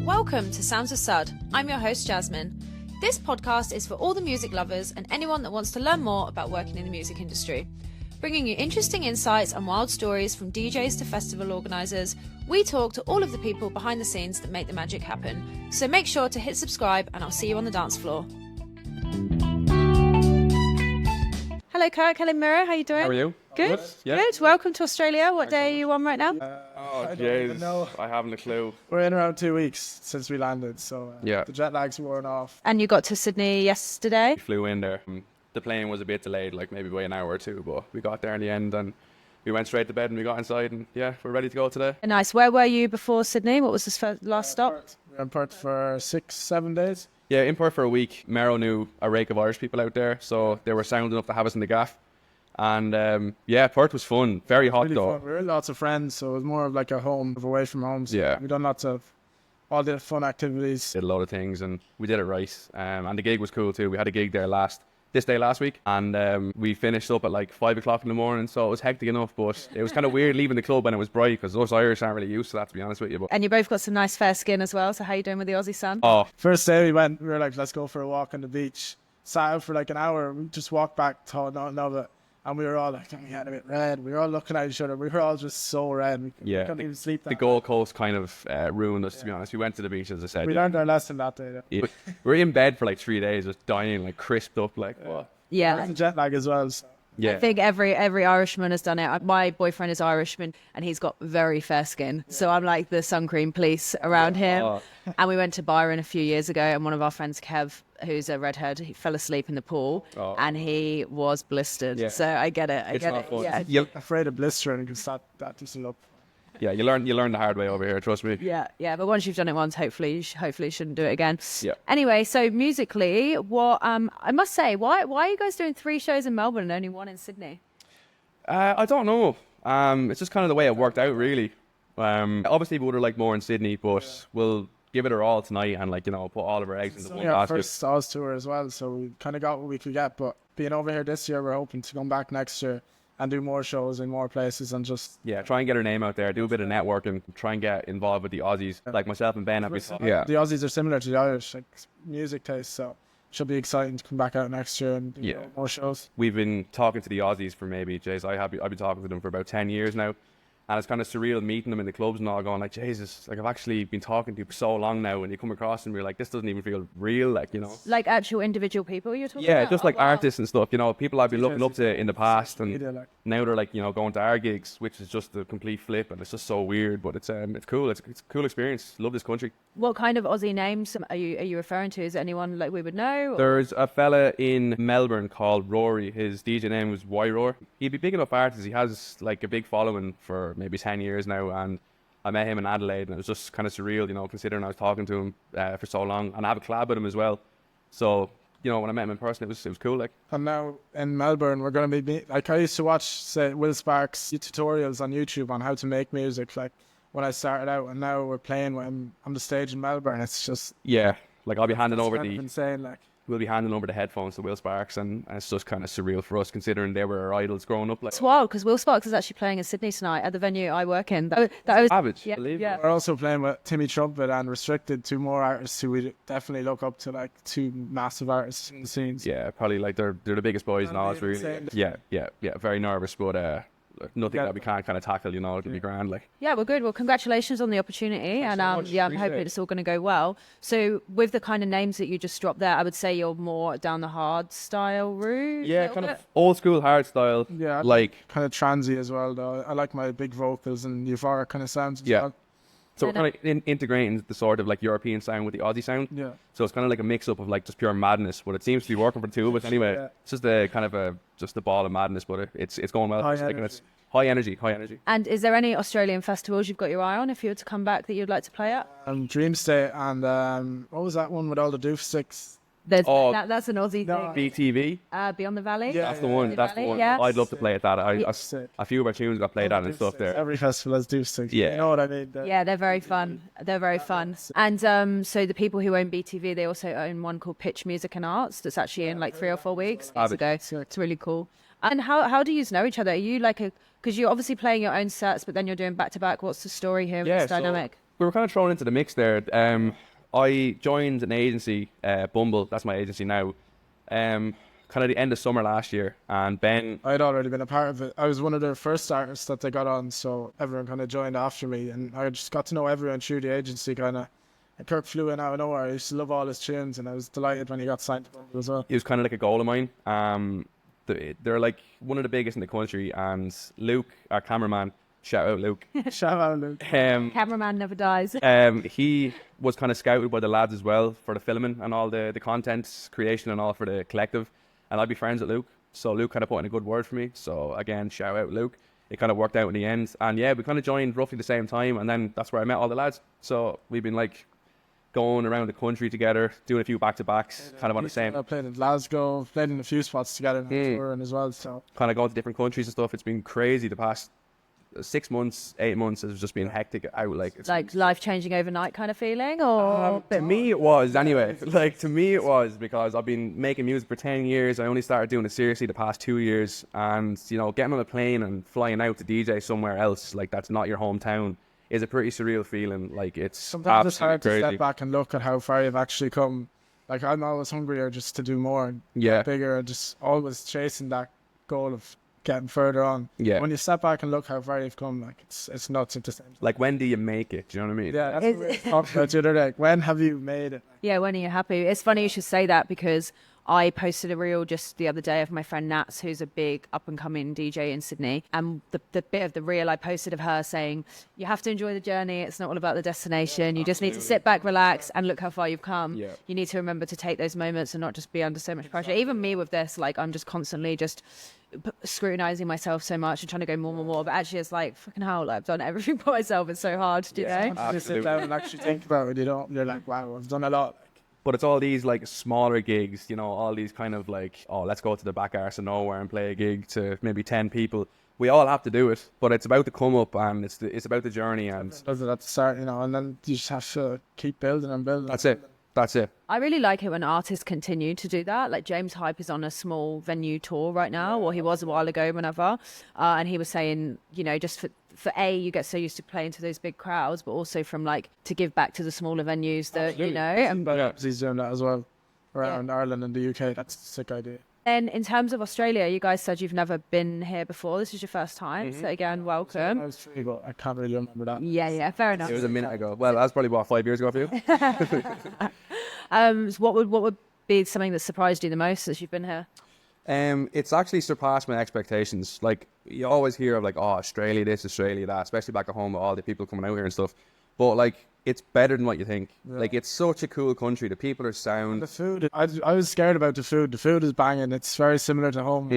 Welcome to Sounds of Sud. I'm your host, Jasmine. This podcast is for all the music lovers and anyone that wants to learn more about working in the music industry. Bringing you interesting insights and wild stories from DJs to festival organisers, we talk to all of the people behind the scenes that make the magic happen. So make sure to hit subscribe and I'll see you on the dance floor. Hello, KIRK and MÖRO. How are you doing? How are you? Good. Yeah. Good. Welcome to Australia. What day are you on right now? Oh, jeez. I haven't a clue. We're in around 2 weeks since we landed, so Yeah. the jet lag's worn off. And you got to Sydney yesterday. We flew in there. The plane was a bit delayed, like maybe by an hour or two, but we got there in the end and we went straight to bed and we got inside and yeah, we're ready to go today. Nice. Where were you before Sydney? What was this last stop? Perth. We were in Perth for 6-7 days. Yeah, in Perth for a week. Mero knew a rake of Irish people out there, so they were sound enough to have us in the gaff. And yeah, Perth was fun. Very hot Really though. fun. We were lots of friends, so it was more of like a home away from home. So Yeah. we done lots of all the fun activities. Did a load of things and we did it right. And the gig was cool too. We had a gig there this day last week, and we finished up at like 5 o'clock in the morning, so it was hectic enough, but it was kind of weird leaving the club when it was bright because us Irish aren't really used to that, to be honest with you. But And you both got some nice fair skin as well. So how you doing with the Aussie sun? oh, First day we were like, let's go for a walk on the beach. Sat out for like an hour. We just walked back, thought nothing of it. And we were all like, we had a bit red. We were all looking at each other. We were all just so red. We yeah, couldn't even sleep that the Gold Coast kind of ruined us, to be honest. We went to the beach, as I said. We learned our lesson that day. Though. Yeah. We were in bed for like 3 days, just dying, like crisped up, like what? Yeah. There's a jet lag as well. So. Yeah. I think every Irishman has done it. My boyfriend is Irishman and he's got very fair skin. So I'm like the sun cream police around him. Oh. And we went to Byron a few years ago and one of our friends, Kev, who's a redhead, he fell asleep in the pool and he was blistered. Yeah. So I get it. It's not fun. Yeah. You, Afraid of blistering because that doesn't look. yeah, you learn the hard way over here, trust me. Yeah. But once you've done it once, hopefully you shouldn't do it again. Yeah. Anyway, so musically, what I must say, why are you guys doing 3 shows in Melbourne and only 1 in Sydney? I don't know. It's just kind of the way it worked out, really. Obviously, we would have liked more in Sydney, but we'll give it our all tonight and, like, you know, put all of our eggs into one Yeah, basket. first Oz tour as well, so we kind of got what we could get. But being over here this year, we're hoping to come back next year and do more shows in more places and just Yeah, try and get our name out there, do a bit of networking, try and get involved with the Aussies, like myself and Ben have been. Yeah. The Aussies are similar to the Irish like music taste, so it should be exciting to come back out next year and do more shows. We've been talking to the Aussies for maybe, I've been talking to them for about 10 years now. And it's kind of surreal meeting them in the clubs and all, going like, Jesus, like I've actually been talking to you for so long now, and you come across them and you're like, this doesn't even feel real, like, you know. Like actual individual people you're talking Yeah, about? just like Oh, wow. artists and stuff, you know, people I've been looking up to in the past, and Media, like. now they're like, you know, going to our gigs, which is just a complete flip, and it's just so weird, but it's cool. It's a cool experience. Love this country. What kind of Aussie names are you referring to? Is it anyone like we would know? Or? There's a fella in Melbourne called Rory. His DJ name was Y-Roar. He'd be big enough artist. He has like a big following for maybe 10 years now, and I met him in Adelaide, and it was just kind of surreal, you know, considering I was talking to him for so long, and I have a collab with him as well. So, you know, when I met him in person, it was cool, like. And now in Melbourne, we're going to be like, I used to watch, say, Will Sparks' tutorials on YouTube on how to make music, like when I started out, and now we're playing when on the stage in Melbourne. It's just Yeah, like I'll be handing over kind of insane, like. we'll be handing over the headphones to Will Sparks, and it's just kind of surreal for us considering they were our idols growing up. Like, It's wild because Will Sparks is actually playing in Sydney tonight at the venue I work in. That was Savage, yeah, I believe. yeah. We're also playing with Timmy Trumpet and Restricted, 2 more artists who we definitely look up to, like 2 massive artists in the scenes. Yeah, probably like they're the biggest boys and all. It's really Insane. yeah. Very nervous, but nothing that we can't kind of tackle. You know, it'll be grand. Like, Yeah, well, good. Well, congratulations on the opportunity, and yeah, I'm Appreciate hoping it. it's all going to go well. So, with the kind of names that you just dropped there, I would say you're more down the hard style route. a yeah, little kind bit. of old school hard style. Yeah, Like, kind of transy as well, though. I like my big vocals and euphoric kind of sounds as Yeah. well. so we're kind of integrating the sort of like European sound with the Aussie sound. Yeah. So it's kind of like a mix up of like just pure madness, but it seems to be working for the 2 of us anyway. Yeah. It's just a kind of just a ball of madness, but it's going well. High It's like- energy. it's high energy. And is there any Australian festivals you've got your eye on if you were to come back that you'd like to play at? Dream State and what was that one with all the doof sticks? There's Oh. that's an Aussie No. thing. BTV. Beyond the Valley. Yeah. That's the one. That's the Valley, one. yeah. I'd love to play at that. Sick. A few of our tunes got played at and stuff there. Every festival has doof sticks. Yeah. You know what I mean? Yeah, they're very fun. They're very fun. And so the people who own BTV, they also own one called Pitch Music and Arts that's actually in like 3 or 4 weeks ago. It's really cool. And how do you know each other? Are you like because you're obviously playing your own sets, but then you're doing back to back. What's the story here? What's the dynamic? we were kind of thrown into the mix there. I joined an agency, Bumble. That's my agency now. Kind of the end of summer last year, and Ben. I'd already been a part of it. I was one of their first artists that they got on, so everyone kind of joined after me, and I just got to know everyone through the agency kind of. And Kirk flew in out of nowhere. I used to love all his tunes, and I was delighted when he got signed to Bumble as well. He was kind of like a goal of mine. They're like one of the biggest in the country, and Luke, our cameraman, shout out Luke. Shout out, Luke. Cameraman never dies. He was kind of scouted by the lads as well for the filming and all the content creation and all for the collective. And I'd be friends with Luke. So Luke kind of put in a good word for me. So again, shout out Luke. It kind of worked out in the end. And yeah, we kind of joined roughly the same time. And then that's where I met all the lads. So we've been like going around the country together, doing a few back-to-backs, kind of on the same. I played in Glasgow, played in a few spots together on tour and as well. So kind of going to different countries and stuff. It's been crazy the past 6 months, 8 months has just been hectic out. It's like life-changing overnight kind of feeling, or to me it was anyway. Like to me it was, because I've been making music for 10 years. I only started doing it seriously the past 2 years, and you know, getting on a plane and flying out to DJ somewhere else, like that's not your hometown, is a pretty surreal feeling. Like it's sometimes it's hard crazy to step back and look at how far you've actually come. Like I'm always hungrier just to do more and Yeah. bigger, and just always chasing that goal of getting further on. Yeah. When you step back and look how far you've come, like it's nuts at the same time. Like when do you make it? Do you know what I mean? Yeah, that's what we were talking about the other day. When have you made it? yeah, when are you happy? It's funny you should say that, because I posted a reel just the other day of my friend Nats, who's a big up-and-coming DJ in Sydney. And the bit of the reel I posted of her saying, you have to enjoy the journey. It's not all about the destination. You just need to sit back, relax, and look how far you've come. Yeah. You need to remember to take those moments and not just be under so much pressure. Even me with this, like, I'm just constantly just scrutinizing myself so much and trying to go more and more. But actually, it's like, fucking hell, like, I've done everything by myself. It's so hard, you know? Once you sit down and actually think about it, you're like, wow, I've done a lot. But it's all these like smaller gigs, you know, all these kind of like, oh, let's go to the back arse of nowhere and play a gig to maybe 10 people. We all have to do it, but it's about the come up, and it's about the journey, and Does it at the start, you know, and then you just have to keep building and building. that's it. That's it. I really like it when artists continue to do that. Like James Hype is on a small venue tour right now, or he was a while ago, whenever. And he was saying, you know, just for A, you get so used to playing to those big crowds, but also from like to give back to the smaller venues that, you know. And But he's doing that as well around Ireland and the UK. That's a sick idea. then in terms of Australia, you guys said you've never been here before. This is your first time. So again, I welcome. was 3, but I can't really remember that. Yeah, fair enough. It was a minute ago. Well, that's probably what, 5 years ago for you? So what would be something that surprised you the most since you've been here? It's actually surpassed my expectations. Like, you always hear of like, oh, Australia this, Australia that, especially back at home with all the people coming out here and stuff. But like, it's better than what you think. Yeah. Like, it's such a cool country. The people are sound. The food, I was scared about the food. The food is banging. It's very similar to home.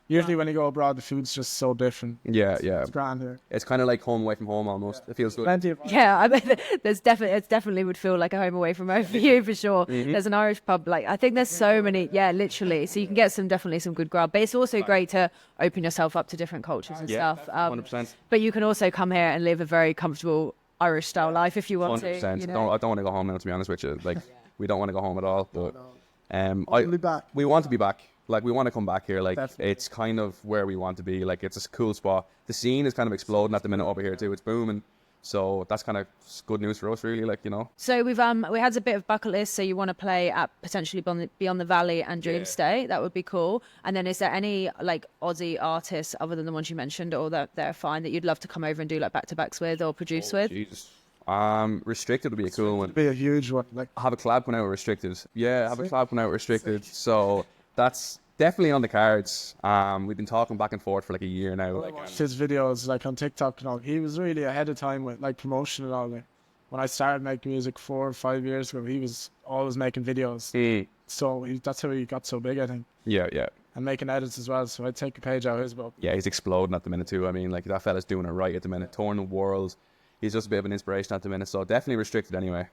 Usually when you go abroad, the food's just so different. Yeah. It's grand here. It's kind of like home away from home almost. It feels good. Plenty of Yeah, I mean, it definitely would feel like a home away from home for you for sure. There's an Irish pub, like I think there's so many, literally. So you can get definitely some good grub. But it's also great to open yourself up to different cultures and stuff. 100%. But you can also come here and live a very comfortable Irish style life if you want 100%. to. You know? I don't want to go home now, to be honest with you. Like, we don't want to go home at all. But We'll be back. we want to be back. Like, we want to come back here. Like, Definitely. it's kind of where we want to be. Like, it's a cool spot. The scene is kind of exploding at the minute over here too. It's booming. So that's kind of good news for us, really. Like, you know. So we had a bit of bucket list. So you want to play at potentially Beyond the Valley and Dream State. That would be cool. And then is there any like Aussie artists other than the ones you mentioned, or that they're fine, that you'd love to come over and do like back-to-backs with or produce with? Jesus. Restricted would be a cool one. It'd be a huge one. Like Have a collab coming out with Restricted. Yeah, have a collab coming out with Restricted. So that's definitely on the cards. We've been talking back and forth for like a year now. I watched his videos like on TikTok and all. He was really ahead of time with like promotion and all. Like, when I started making music 4 or 5 years ago, he was always making videos. So that's how he got so big, I think. Yeah. And making edits as well. So I'd take a page out of his book. Yeah, he's exploding at the minute too. I mean, like, that fella's doing it right at the minute, touring the world. He's just a bit of an inspiration at the minute, so definitely Restricted anyway.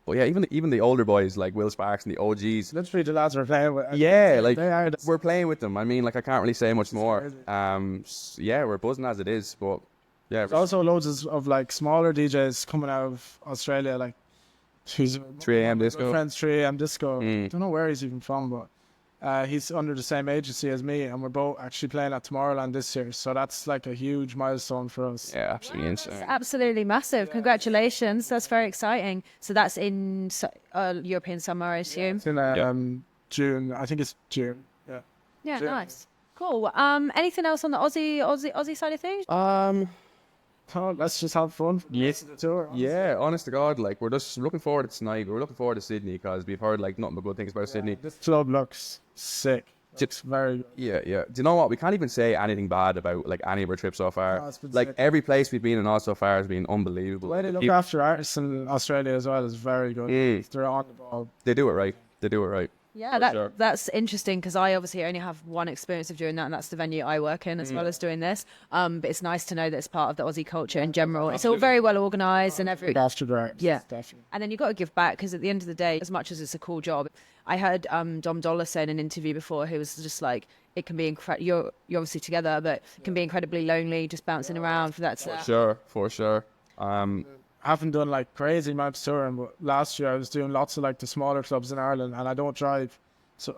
But yeah, even the older boys like Will Sparks and the OGs. Literally the lads we're playing with. Yeah, like they are we're playing with them. I mean, like, I can't really say much more. Yeah, we're buzzing as it is, but yeah. There's also loads of like smaller DJs coming out of Australia, like 3 a.m. disco. Friends 3 a.m. disco. Don't know where he's even from, but He's under the same agency as me, and we're both actually playing at Tomorrowland this year. So that's like a huge milestone for us. Yeah, absolutely insane. It's absolutely massive. Congratulations. That's very exciting. So that's in European summer, I assume. It's in June. I think it's June. Yeah. Yeah, June. nice. Cool. Anything else on the Aussie side of things? Oh, let's just have fun. Yes. The tour. Yeah, honest to God, like we're just looking forward to tonight. We're looking forward to Sydney because we've heard like nothing but good things about Sydney. This club looks sick. It's very good. Yeah. Do you know what? We can't even say anything bad about like any of our trips so far. No, it's been Like sick. every place we've been in all so far has been unbelievable. The way they look after artists in Australia as well is very good. They're on the ball. They do it right. They do it right. Yeah, sure. that's interesting because I obviously only have one experience of doing that, and that's the venue I work in as well as doing this. But it's nice to know that it's part of the Aussie culture in general. It's all very well organised and Look after their artists, Yeah. definitely. And then you've got to give back because at the end of the day, as much as it's a cool job, I heard Dom Dollar say in an interview before, who was just like, it can be you're obviously together, but it can be incredibly lonely just bouncing around. For sure. I haven't done like crazy amounts of touring, but last year I was doing lots of like the smaller clubs in Ireland, and I don't drive,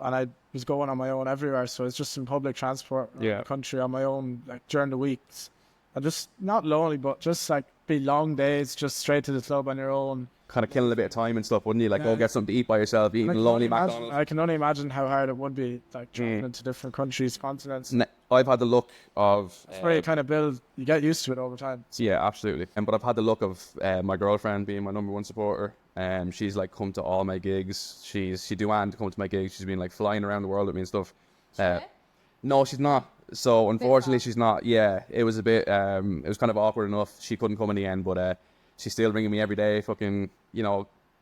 and I was going on my own everywhere. So it's just in public transport around the country on my own, like during the weeks. I just not lonely, but just like be long days, just straight to the club on your own. Kind of killing a bit of time and stuff, wouldn't you? Like go get something to eat by yourself, eating lonely McDonald's. I can only imagine how hard it would be, like traveling to different countries, continents. I've had the look of It's where you kind of build, you get used to it over time. yeah, absolutely. But I've had the look of my girlfriend being my number one supporter. She's like come to all my gigs. She do want to come to my gigs. She's been like flying around the world with me and stuff. No, she's not. So unfortunately, she's not. Yeah, it was a bit. It was kind of awkward enough. She couldn't come in the end, but she's still ringing me every day. Fucking,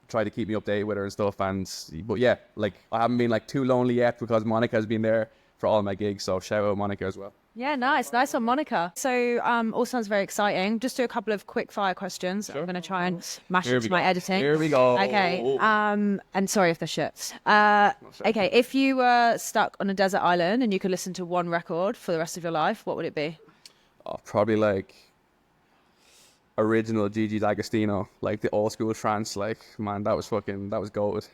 try to keep me updated with her and stuff. But yeah, like I haven't been like too lonely yet because Monica's been there for all my gigs. So shout out Monica as well. Yeah, nice one, Monica. So all sounds very exciting. Just do a couple of quick fire questions. I'm going to try and mash into my editing. Here we go. Okay. And sorry if they're shit. Okay, if you were stuck on a desert island and you could listen to one record for the rest of your life, what would it be? Oh, probably like original Gigi D'Agostino, like the old school trance. Like man, that was goated.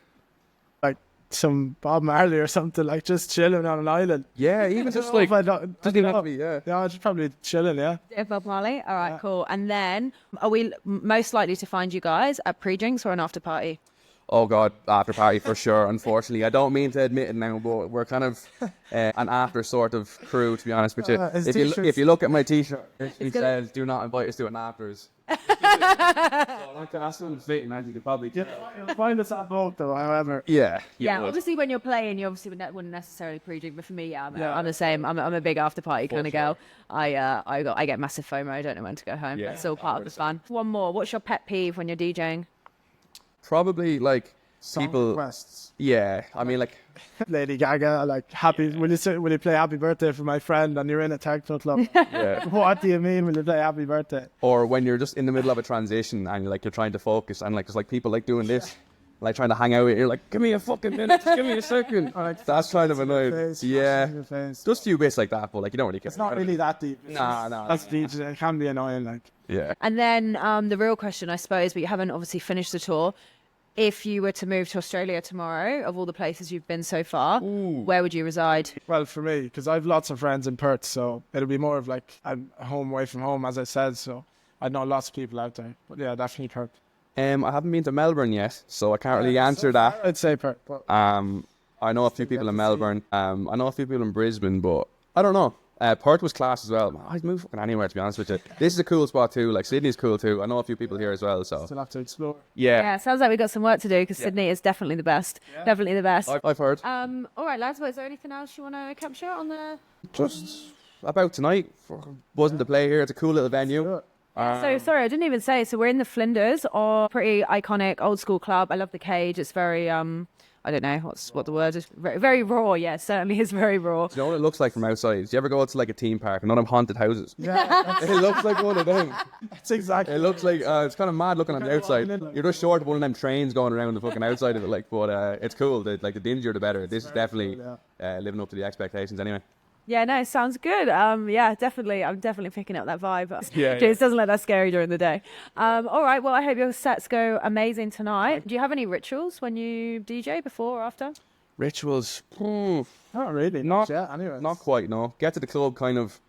Like some Bob Marley or something, like just chilling on an island. Yeah, even just like doesn't even have to be. Yeah, just probably chilling. Yeah. Bob Marley. All right, cool. And then, are we most likely to find you guys at pre-drinks or an after party? Oh God, after party for sure. Unfortunately, I don't mean to admit it now, but we're kind of an after sort of crew, to be honest with you. If you look at my T-shirt, it says "Do not invite us to an afters." So I like to ask them to fit, and as you could probably You'll find us at both though, however. Yeah. Obviously when you're playing, you obviously wouldn't necessarily pre-drink, but for me, I'm the same. I'm a big after party kind of girl. I get massive FOMO. I don't know when to go home. That's all part of the fun. One more. What's your pet peeve when you're DJing? Probably like Song people. requests. Yeah, I mean like Lady Gaga, like happy. Will you play Happy Birthday for my friend and you're in a techno club? yeah. What do you mean? Will you play Happy Birthday? Or when you're just in the middle of a transition and you're trying to focus and like there's like people like doing this. Like trying to hang out with you, you're like, give me a fucking minute, just give me a second. That's kind of annoying. Yeah, just a few bits like that, but like you don't really care. It's not really that deep. No. That's deep. It can be annoying, like. Yeah. And then the real question, I suppose, but you haven't obviously finished the tour. If you were to move to Australia tomorrow, of all the places you've been so far, where would you reside? Well, for me, because I have lots of friends in Perth, so it'll be more of like I'm home away from home, as I said. So I know lots of people out there. But yeah, definitely Perth. I haven't been to Melbourne yet, so I can't really answer that. I'd say Perth. But I know a few people in Melbourne. I know a few people in Brisbane, but I don't know. Perth was class as well. I'd move fucking anywhere, to be honest with you. This is a cool spot too. Like Sydney's cool too. I know a few people here as well, so still have to explore. Yeah, sounds like we've got some work to do because Sydney is definitely the best. Definitely the best. I've heard. All right, lads. Well, is there anything else you want to capture on the? Just about tonight. Wasn't to play here. It's a cool little venue. Sure. So sorry, I didn't even say. So we're in the Flinders, or pretty iconic old school club. I love the cage. It's very I don't know what the word is. Very raw. Yeah, certainly is very raw. Do you know what it looks like from outside? Do you ever go to like a theme park and none of them haunted houses? Yeah, It looks like one of them. that's exactly. It looks like it's kind of mad looking on the outside. You're just short of one of them trains going around the fucking outside of it, like. But it's cool. The dingier the better. This is definitely living up to the expectations anyway. Yeah, no, sounds good. Yeah, definitely. I'm definitely picking up that vibe. Yeah. It doesn't look that scary during the day. All right. Well, I hope your sets go amazing tonight. Do you have any rituals when you DJ before or after? Rituals. Not really. Not- Yeah. Anyway, Not quite, no. Get to the club kind of,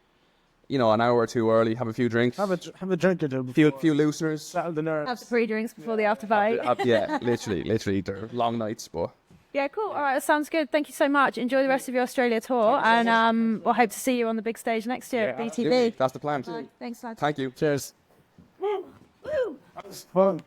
an hour or two early, have a few drinks. have a drink or two. few before. looseners. Settle the nerves. Have 3 drinks before the after party. Yeah, literally. They're long nights, but Yeah, cool. All right, that sounds good. Thank you so much. Enjoy the rest of your Australia tour, and we'll hope to see you on the big stage next year at BTB. that's the plan. Thanks, lads. Thank you. Cheers. Woo! Fun.